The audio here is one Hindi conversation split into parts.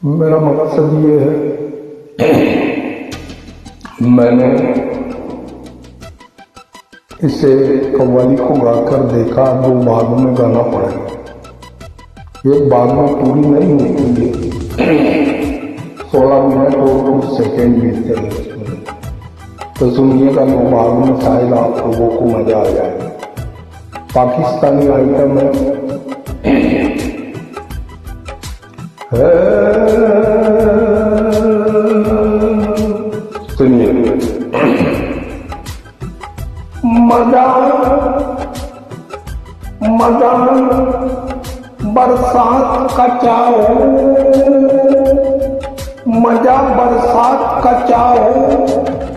मेरा मकसद ये है, मैंने इसे कव्वाली को गाकर देखा, 2 भागों में गाना पड़ेगा। एक भाग में पूरी नहीं होती है, 16 मिनट और कुछ सेकेंड बीतते हैं। तो सुनिएगा, 2 भाग में शायद आप लोगों को मजा आ जाएगा। पाकिस्तानी आइटम है, सुनिए। मजा मजा बरसात का चाहो, मजा बरसात का चाहो,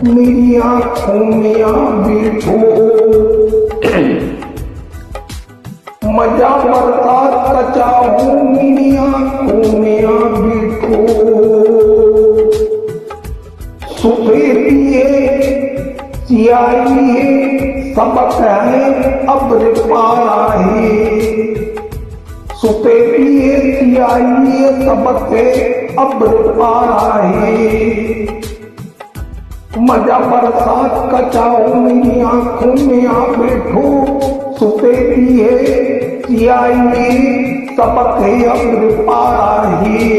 मेरी आंखों में आ बैठो। मजा बरसात का चाहो, मेरी आंखों में आ बैठो। सुफेदिए सियाही सबक है अब्र पारा है, सुफेदिए सियाही सबक है अब्र पारा है। मजा बरसात का चाहो, मेरी आंखों में आ बैठो। सुफेदिए सियाही सबक है अब्र पारा है।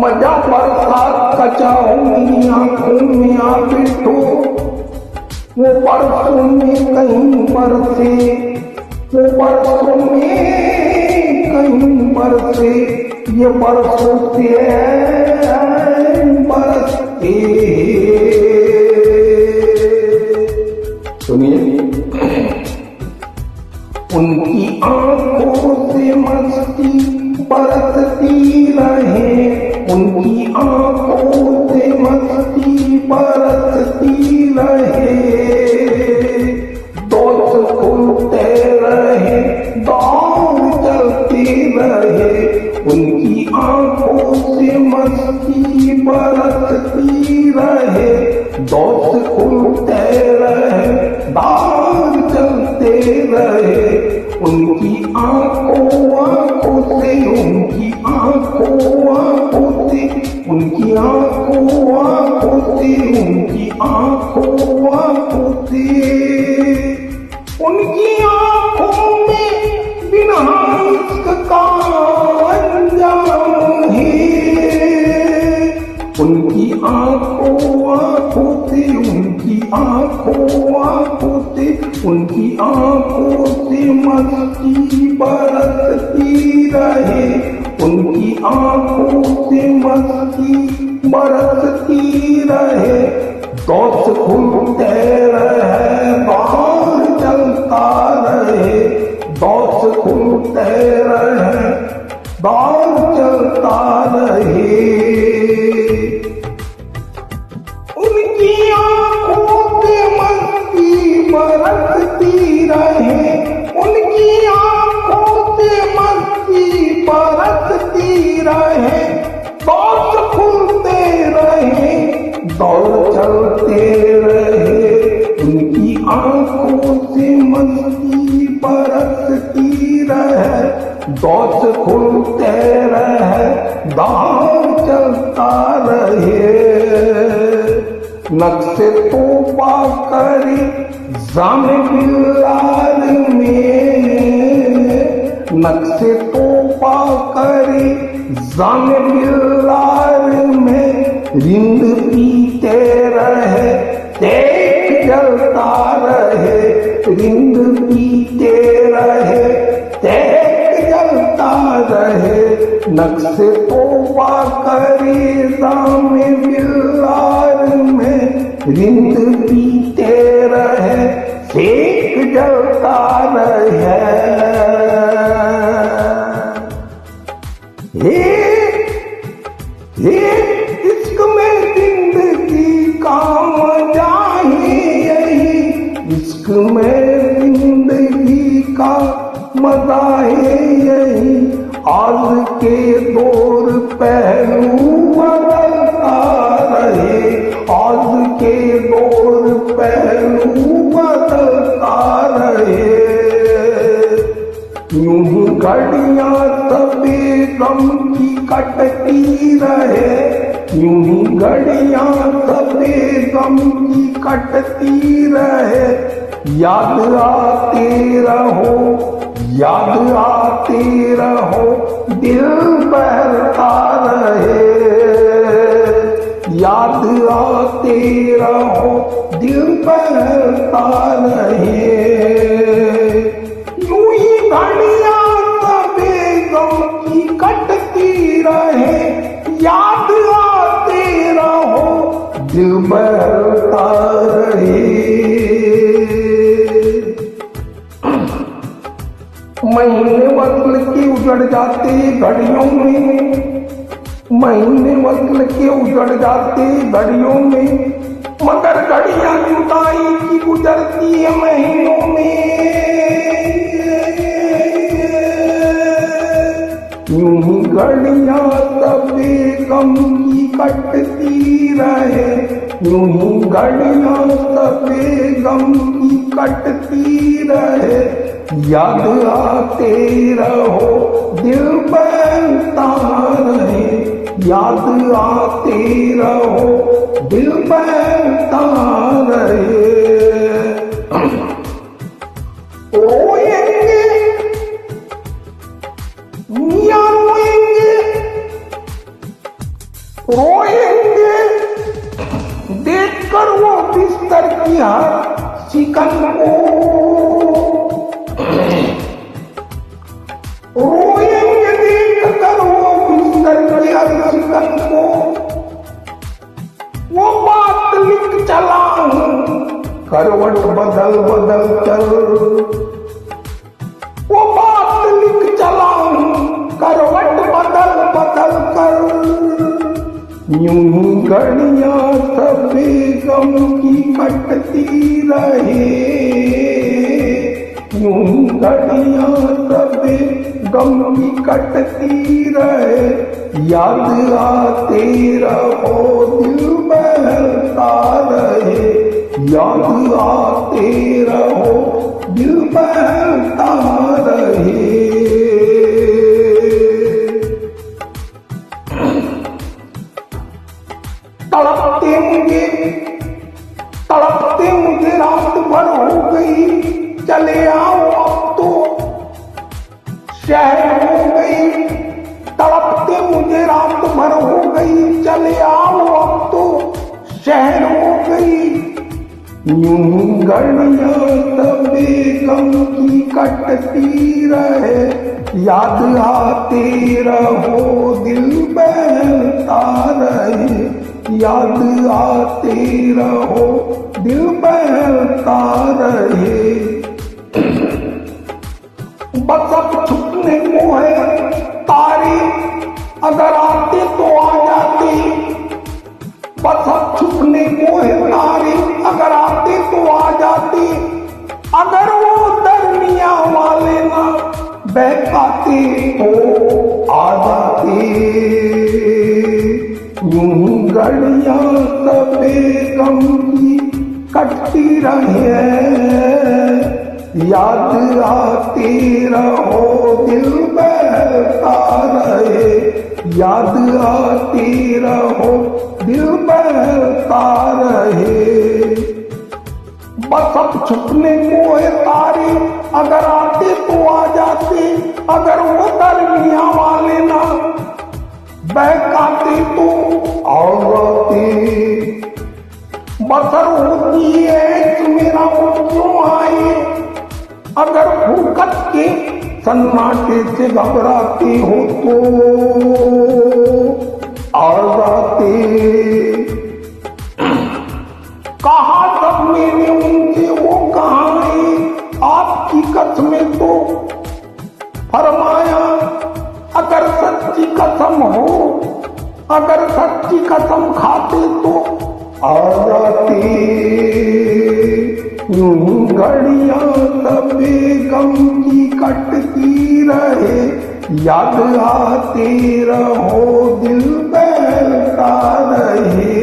मजा बरसात का चाहो, मेरी आंखों में आ बैठो। वो बरसों में कहीं बरसे, वो बरसों में कहीं बरसे, ये बरसों से बरसते। सुनिए, उनकी आंखों से मस्ती बरसती रहे, उनकी आंखों से मस्ती बरसती रहे। दोस्त खुलते रहे, दौड़ चलते रहे, उनकी आंखों से मस्ती बरसती रहे। दोस्त खुलते रहे, दौड़ चलते रहे, उनकी आंखों से, उनकी आंखों से, उनकी आंखों से, उनकी आंखों से, उनकी आंखों में बिना इश्क का अंजाम है। उनकी आंखों से, उनकी आंखों से, उनकी आंखों से मस्ती बरसती रहे, उनकी आंखों से मस्ती बरसती रहे। दोस्त खुलते रहे, बाहर चलता रहे, दोस्त खुलते रहे, बाहर चलता रहे। उनकी आंखों से मस्ती बरसती रहे, उनकी आंखों से मस्ती बरसती रहे। दोस्त खुलते रहे, दौड़ चलते रहे, उनकी आंखों से मस्ती बरसती रहे। दोस्त खुलते रहे, दौड़ चलता रहे। नक्शे तोबा करे जामे बिल्लार में, नक्शे तोबा करे जामे बिल्लार में। रिंद पीते रहे, देख जलता रहे, रिंद पीते रहे, देख जलता रहे। नक्शे तोबा करे जामे बिल्लार में, रिंद पीते रहे, देख जलता रहे। इश्क में जिंदगी का मजा है यही, इश्क में जिंदगी का मजा है यही। आज के दौर पहलू बदलता रहे, आज के दौर पहलू बदलता रहे। यूं ही घड़ियां सबे गम की कटती रहे, यूं ही घड़ियां सबे गम की कटती रहे। याद आते रहो, याद आते रहो, दिल बहलता रहे। याद आते रहो, दिल बहलता रहे। यूं ही घड़ियां सबे गम की कटती रहे। याद आते रहो, दिल बहलता रहे। महीने वसल के उजड़ जाते घड़ियों में, महीने वसल के उजड़ जाते घड़ियों में, मगर घड़ियां जुदाई की गुजरती है महीनों में। यूं ही घड़ियां सबे गम की कटती रहे, यूं ही घड़ियां सबे गम की कटती रहे। याद आते रहो, दिल बहलता रहे। याद आते रहो, दिल बहलता रहे। रोएंगे मियां रोएंगे, रोएंगे देखकर वो बिस्तर की हर शिकन को। रोएंगे देखकर वो बिस्तर की हर शिकन को। वो बात लिख चला हूं करवट बदल बदल कर, वो बात लिख चला हूं करवट बदल बदल कर। यूं ही घड़ियां सबे गम की कटती रहे, यूं ही घड़ियां सबे गम की कटती रहे। याद आते रहो, दिल बहलता रहे। याद आते रहो, दिल बहलता रहे। तड़पते मुझे रात भर हो गई, चले आओ अब तो शहर हो गई। तड़पते मुझे रात भर हो गई, चले आओ अब तो शहर हो गई। यूं ही घड़ियां सबे गम की कटती रहे। याद आते रहो, दिल बहलता रहे। याद आते रहो, दिल बहलता रहे। बस अब छुपने को है तारे, अगर आते तो आ जाते। बस अब छुपने को है तारे, अगर आते तो आ जाते। अगर वो दरमिया वाले ना बहकाते तो आ जाते। यूं ही घड़ियां सबे गम की कटती रहे। याद आते रहो, दिल बहलता रहे। याद आते रहो, दिल बहलता रहे। बस अब छुपने को है तारे, अगर आते तो आ जाते। अगर वो दरमिया वाले ना बहकाते तो आ जाते। बसर होती है मेरा वो क्यों आए, अगर भूकत के सन्नाटे से घबराते हो तो आ जाते। कहा तब मैंने उनसे वो कहा है आपकी कसमें तो फरमाया, अगर सच्ची कसम हो, अगर सच्ची कसम खाते तो आ जाते। यूं ही घड़ियां सबे गम की कटती रहे। याद आते रहो, दिल बहलता रहे।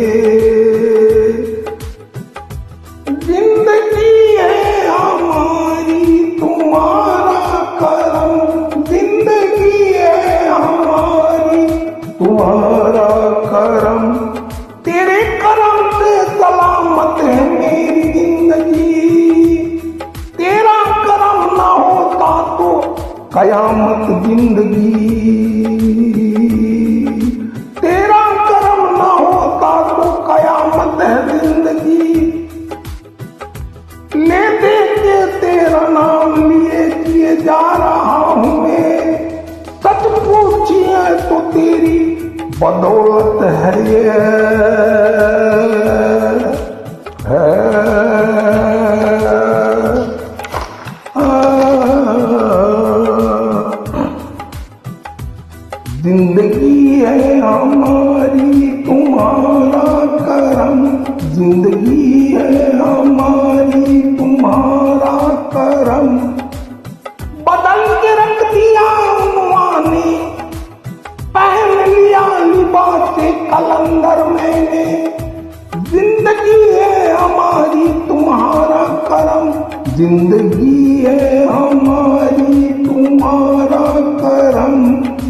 जिंदगी है हमारी, तुम्हारा करम कयामत जिंदगी। तेरा कर्म ना होता तो कयामत है जिंदगी। ले दे के तेरा नाम लिए किए जा रहा हूं मैं। सच पूछिए तो तेरी बदौलत है ये जिंदगी है हमारी तुम्हारा करम। जिंदगी है हमारी तुम्हारा करम। बदल के रख दिया उन्होंने, पहन लिया लिबास कलंदर मैंने। जिंदगी है हमारी तुम्हारा करम। जिंदगी है हमारी तुम्हारा करम।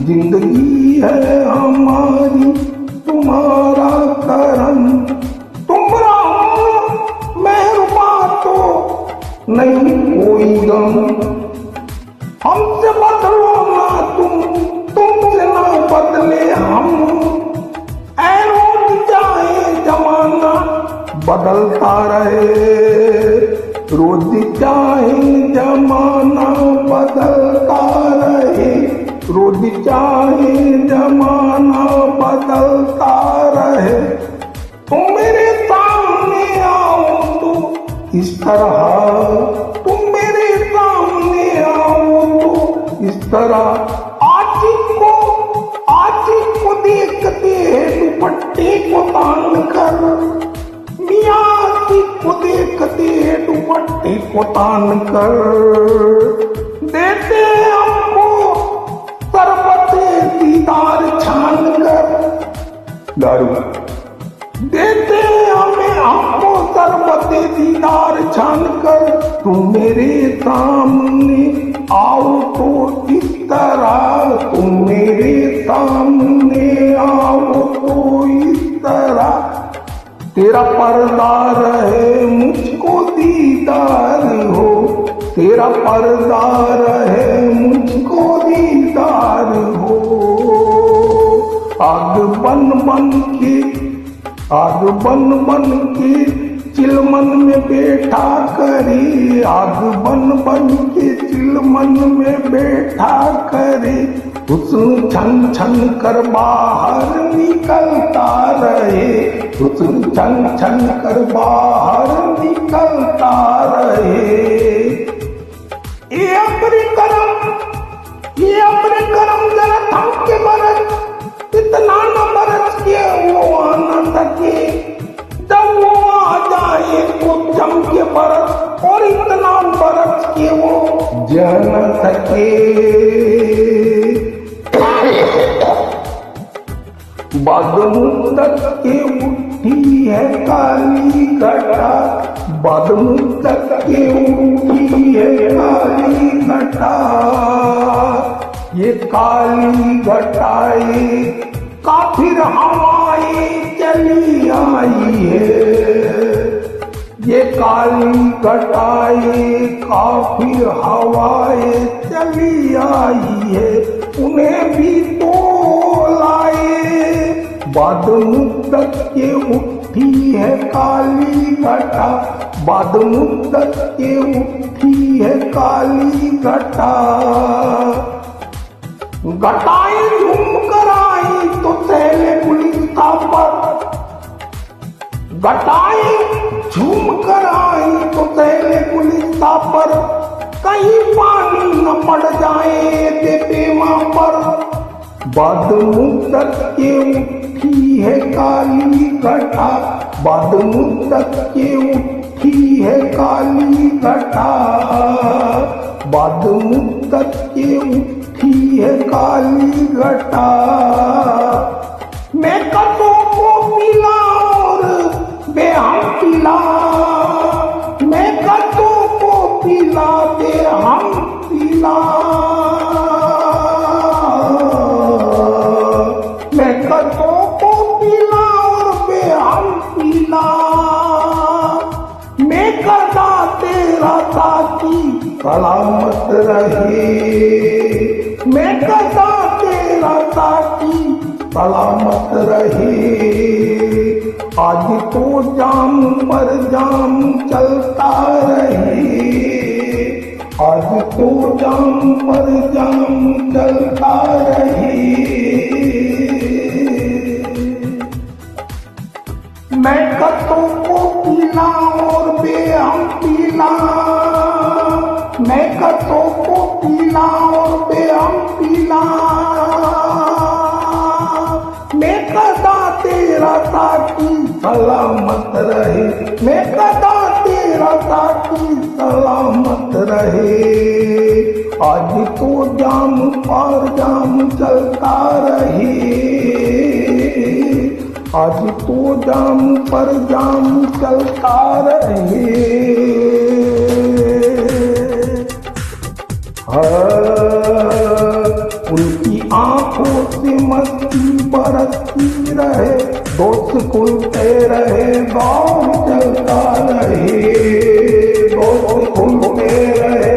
जिंदगी है हमारी तुम्हारा करम। तुम रहो मेहरबान तो नहीं कोई गम। हमसे बदलो ना तुमसे ना बदले हम। ऐ रोज चाहे जमाना बदलता रहे। रोज चाहे जमाना बदलता रहे। रोज चाहे जमाना बदलता रहे। तुम मेरे सामने आओ तो इस तरह। तुम मेरे सामने आओ तो इस तरह। आशिक को देखते दुपट्टे को तान कर। मियां आशिक को देखते दुपट्टे को तान कर। देते हमको सरबते दीदार छान कर। दारू देते हमें हमको सरबते दीदार छान कर। तुम मेरे सामने आओ तो इस तरह। तुम मेरे सामने आओ तो इस तरह। तेरा पर्दा रहे मुझको दीदार हो। तेरा पर्दा रहे मुझको दीदार हो। आग बन बन के चिलमन में बैठा करे। आग बन के चिलमन में बैठा करे। हुस्न छन छन कर बाहर निकलता रहे। हुस्न छन छन कर बाहर निकलता रहे। ये अपने करम जरा थम के बरस। इतना न बरस के वो आना सके। जब वो आ जाए तो जम के बरस। और इतना बरस के वो जा न सके। बाद मुद्दत के उठी है काली घटा। बाद मुद्दत के उठी है काली घटा। ये काली घटाए काफिर हवाएं चली आई है। ये काली घटाए काफिर हवाएं चली आई है। उन्हें भी तो लाए। बाद मुद्दत के उठी है काली घटा। बाद मुद्दत के उठी है काली घटा। घटाएं झूम कर आई तो सहले पुलिस का पर। घटाएं झूम कर आई तो सहले पुलिस का पर। कहीं पानी न पड़ जाए बेमा पर। बाद मुद्दत के उठी है काली घटा। बाद मुद्दत के उठी है काली घटा। बाद मुद्दत के उठी है काली घटा। मैं कतों को पिला और बेहम पिला। मैं कतों को पिला बेहम पिला। मैं कतों को पिला और बेहम पिला। मैं करदा तेरा साथी सलामत रहे। सलामत रहे। आज तो जाम पर जाम चलता रहे, आज तो जाम पर जाम चलता रहे। मैं कतों को पीला और बेहम पीला, मैं कतों को पीला और बेहम पीला। मैं कदा तेरा साथी सलामत रहे, मैं कदा तेरा साथी सलामत रहे। आज तो जाम पर जाम चलता रहे, आज तो जाम पर जाम चलता रहे। उनकी आंखों से मस्ती बरसती रहे, दोस्त खुलते रहे, गाँव चलता रहे, दोस्त खुलते रहे।